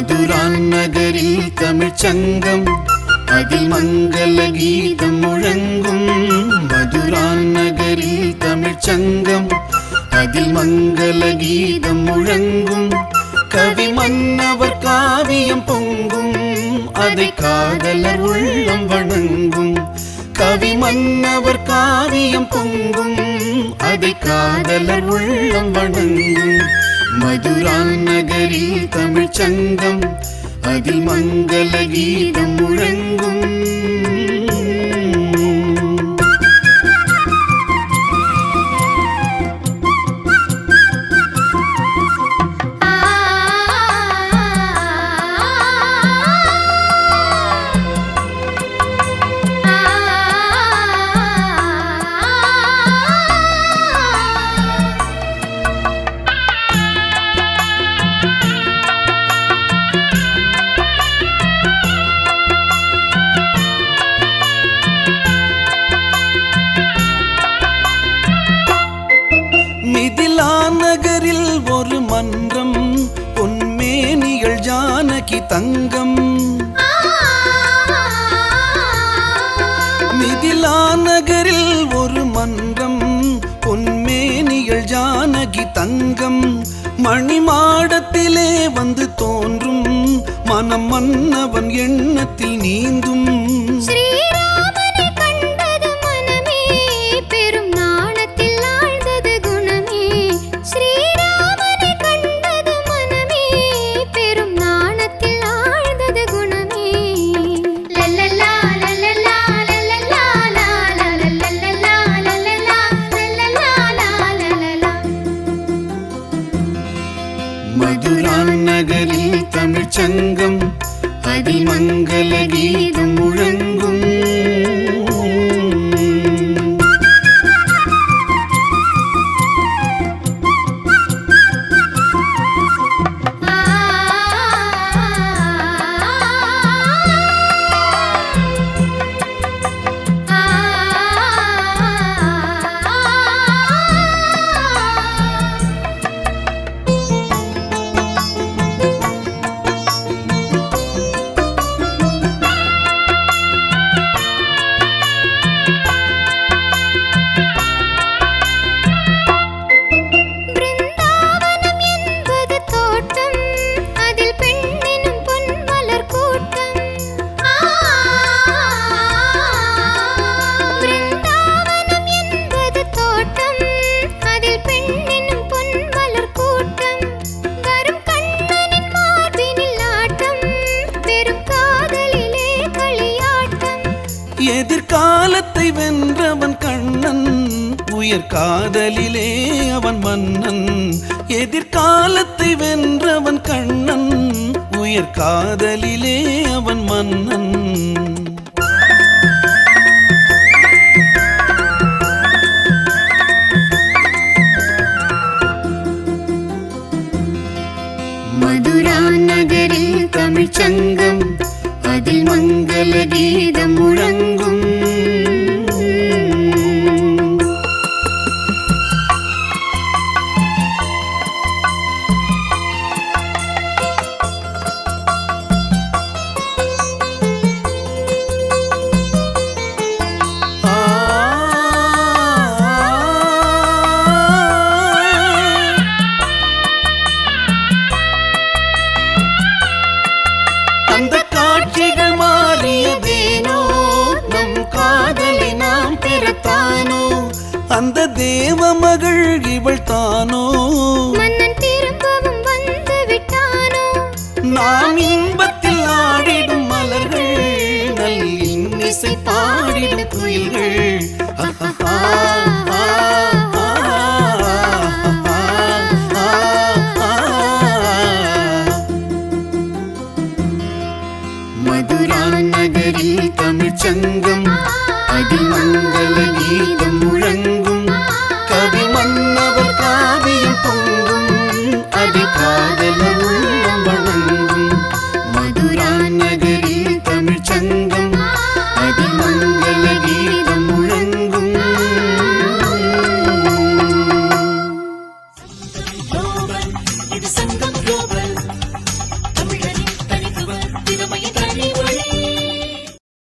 மதுரான் நகரில் தமிழ்ச் சங்கம் அதில் மங்கள கீதம் முழங்கும். மதுரான் நகரில் தமிழ்ச் சங்கம் அதில் மங்கள கீதம் முழங்கும். கவி மன்னவர் காவியம் பொங்கும், அதை காதலர் உள்ளம் வணங்கும். கவி மன்னவர் காவியம் பொங்கும், அதை காதலர் உள்ளம் வணங்கும். மதுரான் நகரில் தமிழ்ச் சங்கம் அதில் மங்கள கீதம் முழங்கும். நகரில் ஒரு மன்றம், பொன்மேனிகள் ஜானகி தங்கம். மிதிலா நகரில் ஒரு மன்றம், பொன்மேனிகள் ஜானகி தங்கம். மணிமாடத்திலே வந்து தோன்றும், மனம் மன்னவன் எண்ணத்தில் நீந்தும். மதுரான் நகரில் தமிழ்ச் சங்கம் அதில் மங்கள கீதம் முழங்கும். எதிர்காலத்தை வென்றவன் கண்ணன், உயர் காதலிலே அவன் மன்னன். எதிர்காலத்தை வென்றவன் கண்ணன், உயர் காதலிலே அவன் மன்னன். மதுரான் நகரில் தமிழ்ச் சங்கம் அதில் மங்கள கீதம் முழங்கும். அந்த தேவ மகள் இவள் தானோ, மன்னன் திரும்பவும் வந்து விட்டானோ. நாம் இன்பத்தில் ஆடிடும் மலர்கள், நல் இன்னிசை பாடிடும் குயில்கள். மதுரான் நகரில் தமிழ்ச் சங்கம் அதில் மங்கள கீதம் முழங்கும்.